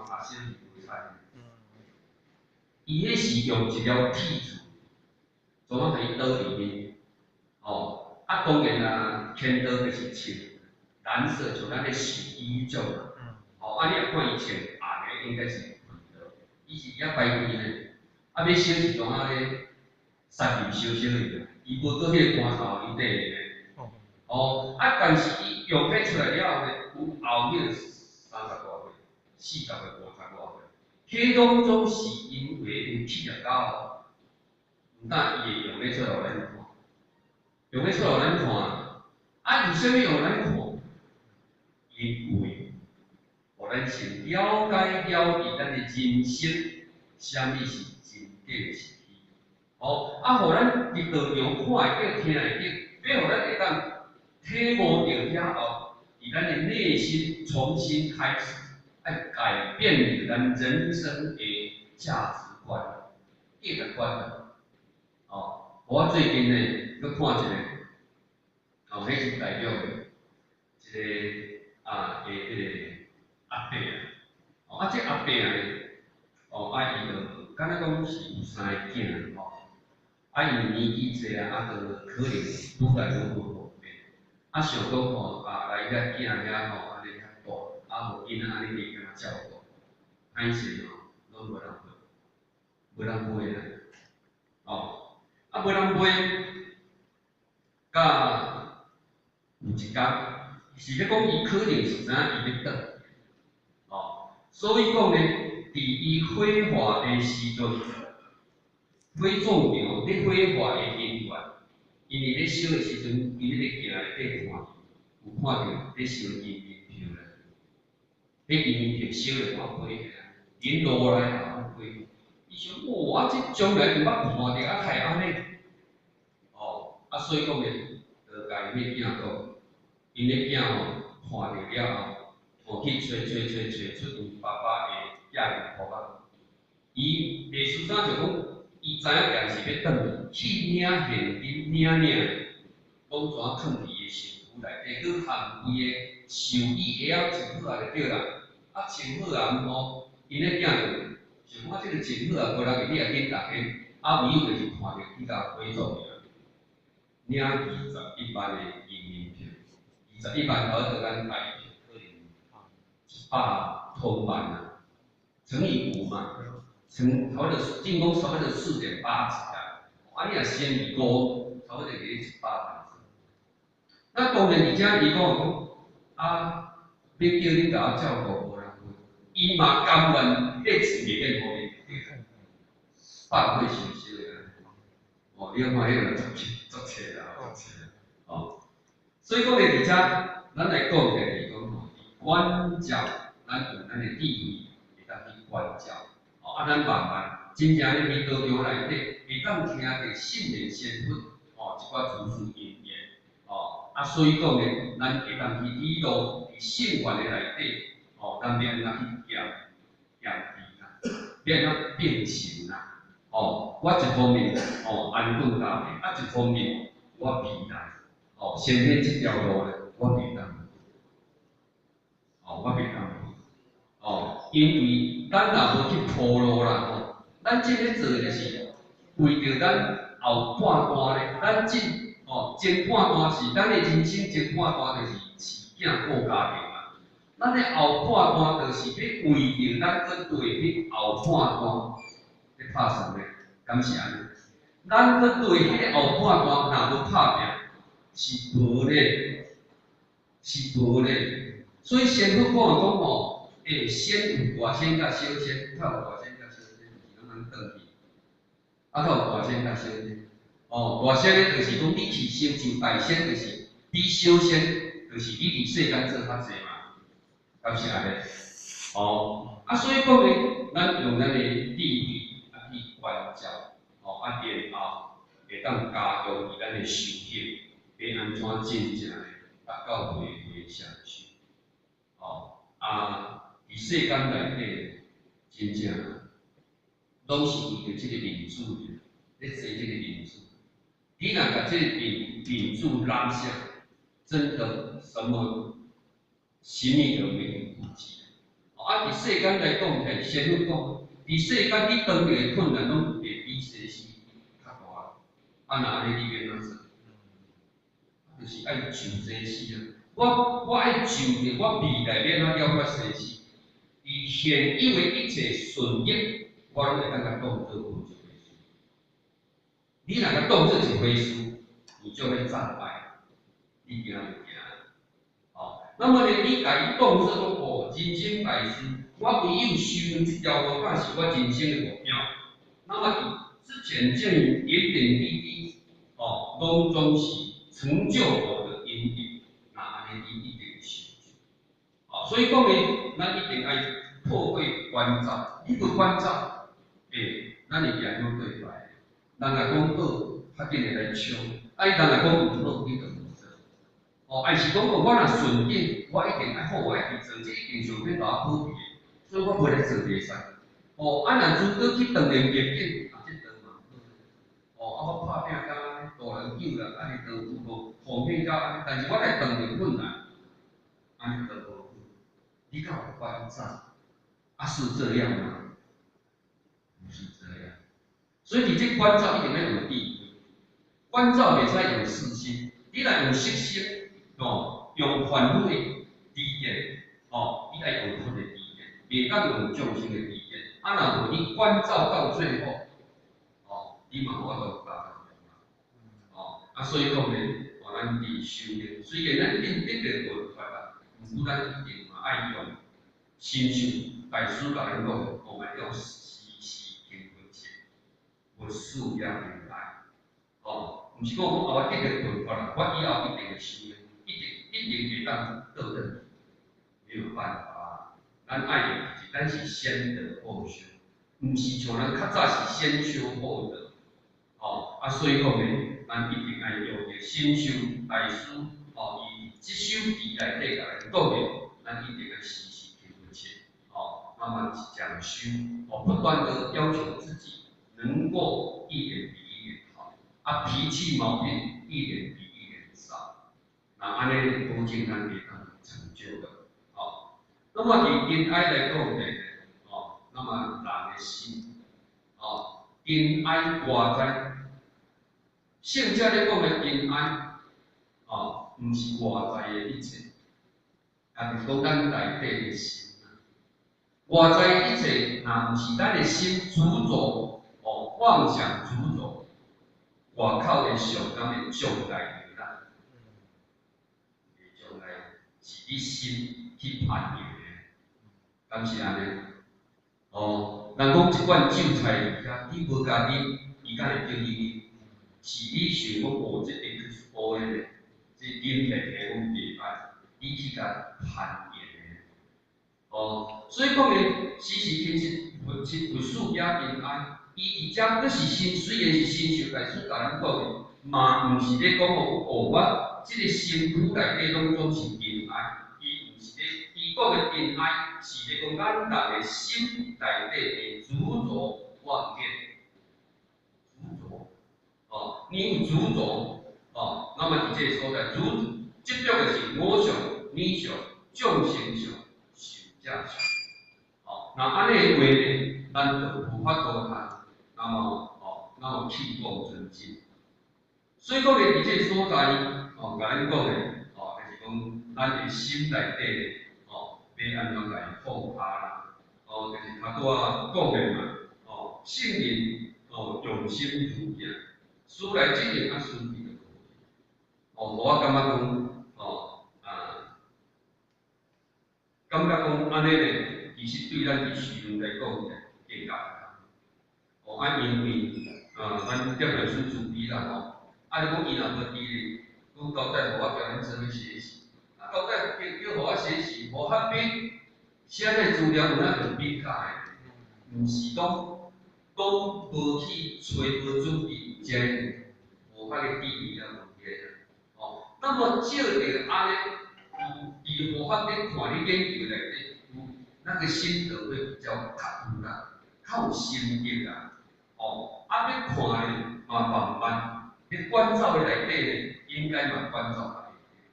啊小是袂使。伊迄是用一条剔子，怎啊互伊倒里面，哦，啊当然啦，天刀就是穿蓝色，像咱咧洗衣种啊，哦，啊你也看伊穿红的应该是灰刀，伊是遐白灰呢，啊要烧是怎啊咧，杀入烧伊，伊无做迄个竿头伊底咧，哦，啊但是伊用迄出来了后呢，有后迄个30多岁、40个、50多岁。迄种是因为有气力高，毋但伊会用咧出互咱看，用咧出互咱看，啊，为什么用咱看？因为，互咱先了解了解咱的人生，啥物是真假是虚，哦，啊，互咱伫道场看会到、听会到，要互咱会当体悟到遐后，伫咱的内心重新开始，爱改变咱人生的价值观、价值观。哦，我最近呢，佮看一个，哦，迄是代表一个迄个阿伯啊，哦，啊，这阿伯啊，哦，啊，伊就敢若讲是有3个囝吼，啊，因年纪济啊，啊，就可能愈来愈无方便，啊，想讲吼，来遐囝遐吼，安尼较大，啊，无囡仔安尼伫甲照顾，歹势吼，拢无人陪，无人陪啊，哦。啊，无人陪，甲有一天，是咧讲伊可能是知影伊要倒，哦，所以讲呢，伫伊火化的时阵，火葬场咧火化的人员，因为咧烧的时阵，伊咧行内底看，有看到咧烧人民票咧，迄人民票烧了偌火个，因落来也火。伊想，哇！啊，这将来毋捌看到，啊，太安尼，哦，啊，所以讲咧，就甲伊迄囝讲，因迄囝吼看到了后，去找出因爸爸的寄人簿啊。伊历史上就讲，伊知影定是要转去领现金，领的，讲怎囥伫伊的身躯内底，去含伊的寿衣下仔穿好啊就对啦。啊，穿好啊，吼，因迄囝就。想讲这个真好啊，无人会你也紧逐个，啊，唯有就是看到伊甲回做了，领21万的人民票，21万头就咱台币可能100多万啊，乘以5嘛，差不多进攻差不多4.8级啊，啊，你若乘以5，差不多就是100万。那当然，而且伊讲啊，要叫恁甲我照顾无人会，伊嘛甘愿迄次袂变互伊。百岁修修的，哦，你看迄个足切啦，哦，所以讲咧，而且咱来讲就是讲吼，管教咱有咱的地位，会当去管教，哦，啊，咱慢慢真正咧去道场内底，会当听着圣人先佛，哦，一寡祖师因言，哦，啊，所以讲咧，咱会当去理路伫圣观的内底，哦，咱要安怎去养治啦，要安怎变形啦。哦，我一方面哦安顿家庭，啊一方面我未来哦，先天这条路咧，我未当，哦我未当，哦，因为咱若无去铺路啦，吼，咱即个做就是为着咱后半段咧，咱前半段是咱的人生前半段就是饲囝顾家庭嘛，咱的后半段就是要为着咱去对迄后半段。咧拍算咧，敢是安尼？咱去对迄个后半段若要拍拼，是无咧，是无咧。所以先佛讲吼，先有大仙甲小仙，较有大仙甲小仙，是拢通转去。啊，较有大仙甲小仙。哦，大仙咧就是讲你去成就大仙，就是比小仙，就是你伫世间做较济嘛，敢是安尼？哦，啊，所以讲咧，咱用咱的地位。去管教，哦，啊，然后会当加强伊咱的修行，要安怎真正的达到回向去，哦，伫世间内底，真正拢是为着这个民主，咧做这个民主。你若甲这个民主染上，真的什么都没有顾及。啊，伫世间来讲，係先去讲，伫世间你当地困难拢会比世事较大。啊，那安尼你要安怎？就是爱就世事啊！我爱就着我未来要安怎了解世事，而现有的一切顺逆，我拢会当甲当做好一回事。你若甲当做一回事，你就会障碍，你行就行。哦，那么呢，你甲伊当做讲哦，人生大事，我唯有修这条路才是我人生的目标。那么之前这点点滴滴，哦，拢总是成就我的因缘，那安尼你一定成就。哦，所以讲呢，咱一定爱破慧关照，你不关照，咱会行向对来。人来讲好，较紧会来抢；啊，人来讲唔好，你就唔做。哦，还是讲我若顺境，我一定爱好，我爱去做，这一定上免甲我好比的，所以我袂来做袂使。哦，啊，若如果去锻炼业绩，啊，这当嘛。哦，啊，我拍拼甲大人久啦，安尼都有无后面甲安尼，但是我来锻炼困难，安尼都无好。你敢有关照？啊，是这样吗？不是这样。所以你这关照一定要有地位，关照袂使用私心，你若用色心，哦，用烦恼的理念，哦，你爱用佛的理念，袂当用众生的理念。啊，若无你关照到最后，哦，你嘛我都达到哦，啊，所以讲呢，哦，咱伫修炼，虽然咱定个佛法啦，毋过咱一定嘛爱用心修。大师甲咱讲，我们要时时勤奋切，我素养明白。哦，毋是讲我得个佛法啦，我以后一定会修炼，一定会当得的，没有办法。咱爱用是，咱是先得后修，毋是像咱较早是先修后得。哦，啊，所以讲呢，咱一定爱用个先修大师，哦，以即首词内底甲咱讲的，咱一定要时时勤奋切。哦，慢慢讲修，哦，不断的要求自己能够一点比一点好，啊，脾气毛病一点比一点少，那安尼保证咱会当成就的。哦，那么以因爱来讲呢，哦，那么人的心，哦，因爱外在，圣者咧讲的因爱，哦，毋是外在的一切，啊，就是讲咱内底的心。外在一切，若毋是咱的心主轴，哦，妄想主轴，外口的上咱的障碍来咱，障碍是你心去判断的，敢是安尼？哦，人讲一罐韭菜，你无家己，伊敢会叫你？是你想讲哦，这 XO 的，这饮片的讲袂歹，你去甲判断。哦，所以讲呢，时时勤勤佛事也平安。伊伫遮，佫是心，虽然是心修大师甲咱讲的，嘛毋是咧讲哦，我即个身躯内底拢总是平安。伊毋是咧，伊讲的平安是咧讲咱人的心内底的执着妄见，执着。哦，你有执着，哦，那么伫这个所在，执着的是我想、你想、众生想。这样，好，那安尼话呢，咱就无法度通，那么气功尊敬。所以讲呢，伫这所在，哦，甲咱讲呢，哦，就是讲咱的心内底，哦，要安怎来放下啦，哦，就是头拄仔讲的嘛，哦，圣人，哦，用心如行，思来即人啊，顺利就好。哦，我感觉讲，感觉讲安尼呢，其实对咱伫修行来讲呢，更加哦，啊，因为咱点来说自卑啦吼，啊，你讲伊若无低咧，讲交代互我叫咱做伙学习，啊，交代叫互我学习，无合并，写个资料有哪用笔卡的，毋是讲无去找无准备，真无法个地理啊问题哦，那么照着安尼。伫佛法咧看你研究内底，那个心得会比较较有啦，较有深入啦。哦，啊，要看咧嘛慢慢，你关照的内底咧，应该嘛关照内底。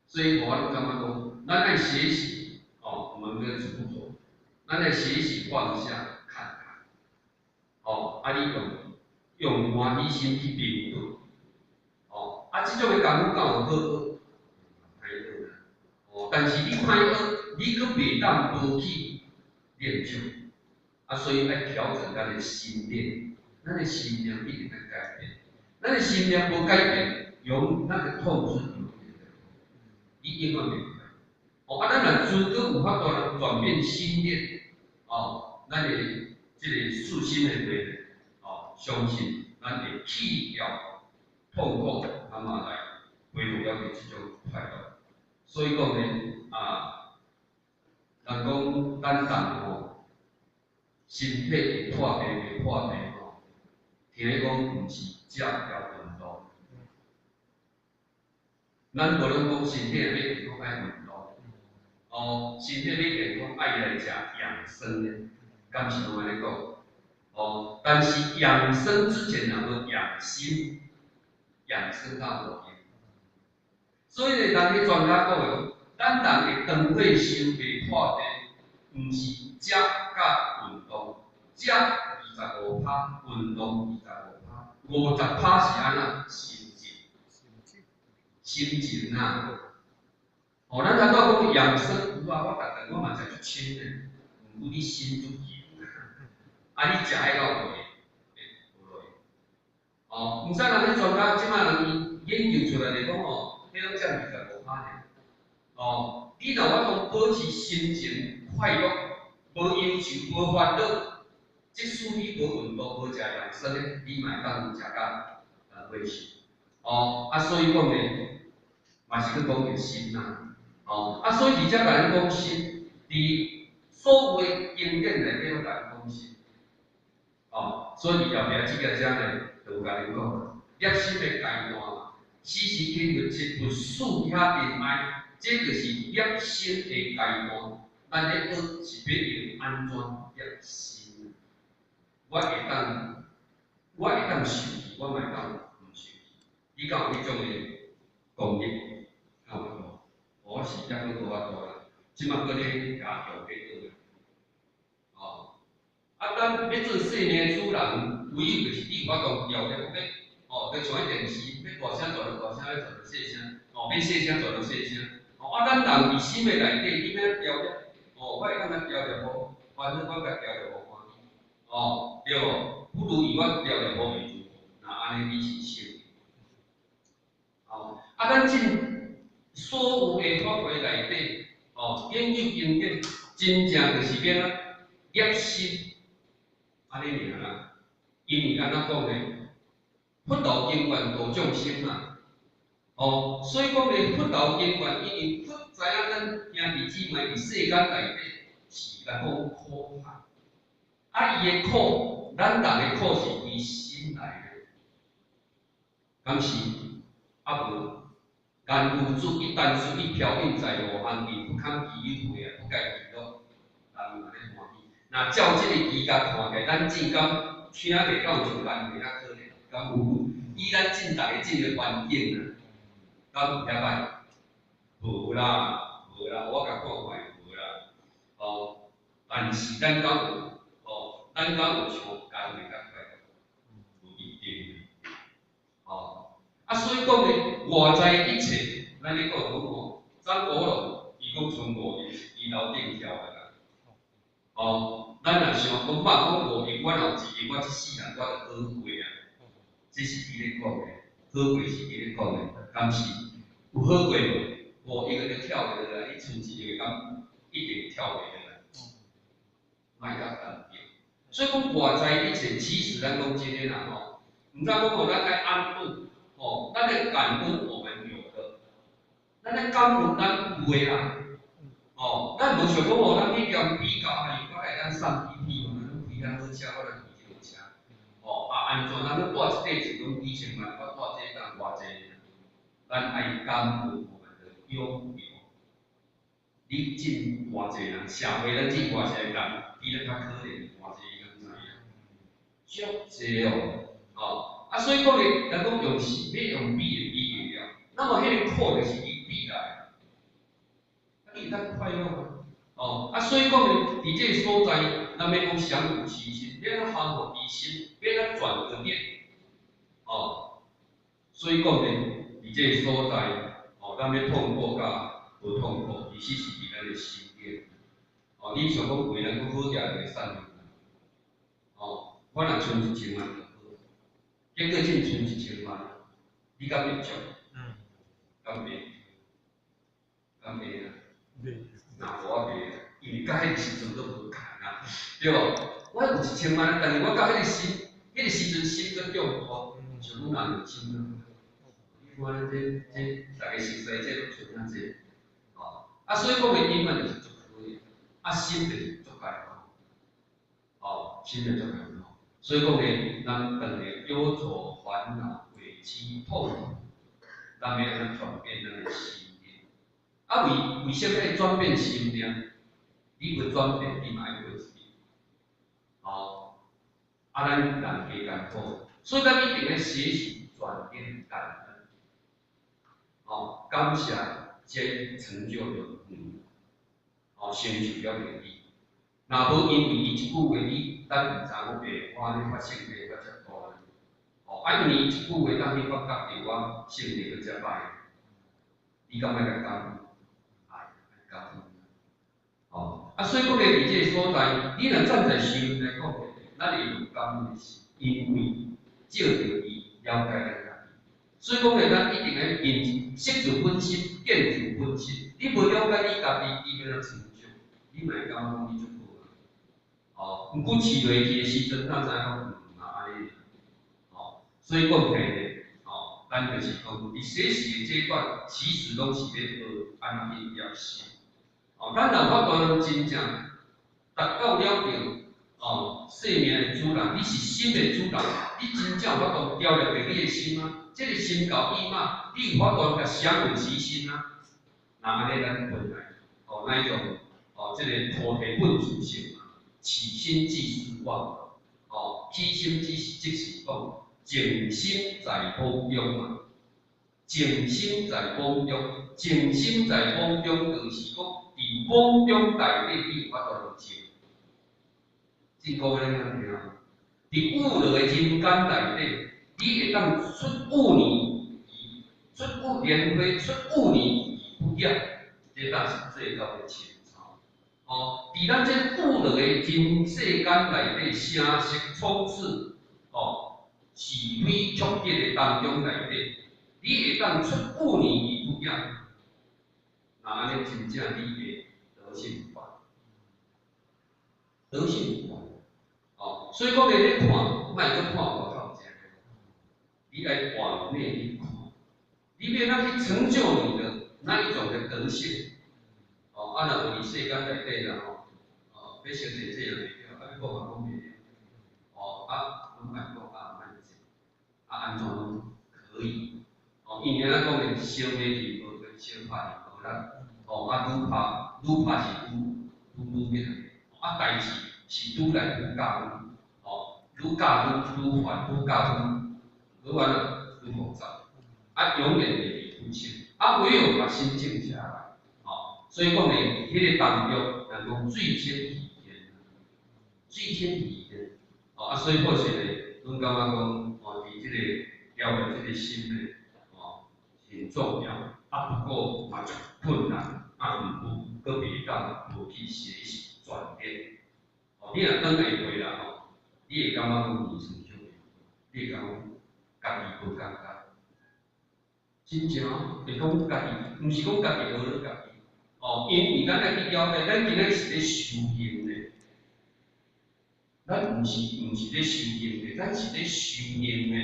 所以我感觉讲，咱爱学习，哦，我们跟主做，咱来学习放下看看，哦，你用欢喜心去面对，哦，这种的功夫敢有好学，歹学啦，哦，但是你歹学，你佫袂当无去练就，所以要调整咱的心念，咱的心念一定要改变，咱的心念无改变，那个痛是永远的，你永远袂改。咱若如果有法度转变心念，咱的这个素心的人，相信咱会去掉痛苦，那么来恢复了这种快乐。所以讲呢，人讲咱人身体会破病袂破病听讲毋是食了运动，咱无论讲身体要健康爱运动，身体要健康爱来食养生的，敢是拢安尼讲？但是养生之前若要养心，养生较无用。所以呢，人个专家讲的，咱人个长岁寿袂破病，毋是食甲运动，食25%，运动25%，50%是安怎？心情啊。咱才讲养生，有我逐顿我嘛食足清的，毋过你心足急。你食迄个落去，毋知人迄专家即摆人研究出来的讲迄种占25%尔。你若我讲保持心情快乐，无忧愁，无烦恼，即使你无运动，无食养生的，你嘛会当食甲尾寿。所以讲呢，嘛是去讲个心呐。所以而且甲咱讲心，伫所有的经典内底拢甲咱讲心。所以后壁即个章呢，就有甲恁讲，业心的阶段，时时刻刻切勿输遐恋爱，这就是业心的阶段。咱咧学是要用安怎业心？我会当受气，我嘛会当毋受气。你敢有迄种的功力？敢有无？我是还佫无法度啦，即摆佫咧加强咧学。咱要做细命主人，唯有就是你有法度调了，就像迄电视，要大声做就大声，要做就细声，要细声做就细声。咱人伫心的内底，你要调了，我会当甲调了无？反正我甲调了无欢喜，对无？不如以我调了无为主，那安尼你是心。咱进所有的法规内底，研究经典，真正就是要业心。安尼尔啦，因为安怎讲呢？佛道因缘度众生嘛，所以讲呢，佛道因缘，因为佛知影咱兄弟姊妹伫世间内底是来讲苦害，伊的苦，咱人的苦是为心来的，敢是？无，但有主一旦属于飘逸在路行地，不堪其忧啊，不该其乐，人安尼欢喜。那照即个期间看起来，咱正感听袂到像人袂遐可怜，敢有？以咱正大个即个环境啊，敢有遐歹？无啦，我甲看卖无啦。但是咱敢有？咱敢有像家己较快乐？无一定。所以讲呢，外在一切，咱咧讲张国荣伊讲从5年伊楼顶跳的啦。咱若想讲讲5年，我后一个我即世人我就好过啊，这是伊咧讲的，好过是伊咧讲的，敢是有好过无？一个就跳袂落来，你剩一个敢一定跳袂落来，卖甲干掉。所以讲外在一切，其实咱讲今天啊毋知讲咱爱安顿，咱的感恩我们有的，咱的感恩咱有的啦。咱无想讲咱去兼比较，还是我来咱送PPT，咱比较好车，我来比好车。安怎咱要带一块钱讲几千万，我带这当偌济？咱爱感恩我们的拥有。你进偌济人，社会咱进偌济人，比咱较可怜偌济，你敢知影？足济所以讲呢，咱讲用是要用比的比了，那么迄个苦就是伊比来的，你当快乐吗？哦，啊，所以讲呢，伫这个所在，咱要讲相由其心，要咱降服疑心，要咱转个念，哦，所以讲呢，伫这个所在，哦，咱要痛苦甲无痛苦，其实是伫咱的心境。哦，你想讲为人好也袂善良，哦，我若存1000万就好，结果只存1000万，你敢会足？敢袂？敢袂啊？那我袂啊，因为甲迄个时阵都无共啊，对无？我有1000万，但是我甲迄个时阵心搁中苦，像阮阿2000啊，你看这大家熟悉这都存啊这，哦，啊，所以讲的因缘就是足好的，啊，心就是足开放，哦，心就足开放，所以讲呢，咱等于忧愁烦恼、委屈痛苦，咱要安转变咱的心念。啊，为什么要转变心念？你要转变，你嘛要过一遍。哦，啊，咱人加艰苦，所以咱一定要学习转变感恩。哦，感谢这成就了你，哦，成就了你。若无因为伊一句话，你咱唔知我白花咧发生咧较遮大。哦，啊，因为伊一句话，当你发觉着我性格较遮歹，你敢要来感恩？感恩。哦，啊，所以讲咧，伫这个所在，你若站在心灵来讲，咱会有感恩的心，因为照着伊了解咱家己。所以讲咧，咱一定要因识自本心，见自本心。你无了解你家己，你要怎成就？你嘛会感觉讲你足好啊。哦，毋过饲落去的时阵，咱知影讲安尼。哦，所以讲起咧，哦，咱就是讲，伫学习的阶段，其实拢是咧学安怎去了心。哦，咱若法度真正达到了着哦，生命的主人，你是心的主人，你真正有法度调入着你的心啊！这个心到意嘛，你有法度甲相由其心啊！那安尼咱本来哦那一种哦，这个菩提本自性嘛，起心即是妄哦，起心即是讲静心在风中嘛，静心在风中，静心在风中就是讲。伫梦中内底，你有法度入静，真高咧，听听。伫有落的人间内底，你会当出污泥而出污莲花，出污泥而不染，这当是最高的情操。哦，伫咱这有落的人世间内底，声色充斥，哦，是非曲折的当中内底，你会当出污泥而不染。那安尼真正你会得幸福，得幸福。哦，所以讲咧，你看，莫去看外口这个，你来往内去看，你要哪去成就你的那一种的德性。哦，啊，若有伫世间内底啦，吼，哦，要先做这样袂了，啊，要讲嘛讲袂了。哦，啊，拢莫讲啊，莫做，啊，安怎拢可以。哦，因为咱讲咧，小马蹄无跟小拍蹄无力。哦，啊，愈拍是愈咩？啊，代志是愈来愈教愈，哦，愈教愈烦，愈教愈完了愈复杂，啊，永远袂不清，啊，唯有把心静下来，哦，所以讲咧，迄个当中能够最先体验，最先体验，哦，啊，所以或许咧，阮感觉讲，哦，伫即个了解即个心咧，哦，很重要，啊，不过嘛足困难。啊，毋过，佫袂当无去学习转变。哦，你若转来回来吼，你会感觉讲你成就，你会感觉家己无感觉。真正会讲家己，毋是讲家己学了家己。哦，因为咱来去了解，咱今仔是咧修行的，咱毋是咧修行的，咱是咧修行的。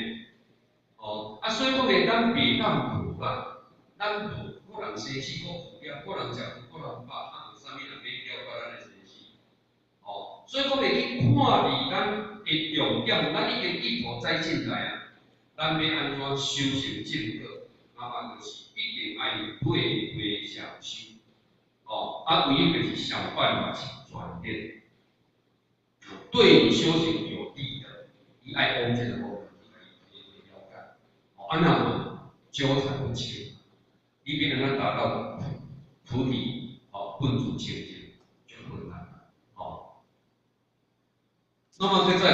哦，啊，所以讲咧，咱袂当负啊，咱负。个人生死个负了，个人食苦，个人饱，啊，有啥物人免了解咱的生死？哦，所以讲咧去看离咱的重点，咱已经一步栽进来啊。咱要安怎修成正果？那么就是一定爱对回相修。哦，啊，唯一就是想办法去转变，对你修行有利的，你爱往这个方面去了解。哦，安那无纠缠不清。你别能够达到菩提哦，本主清净，那么再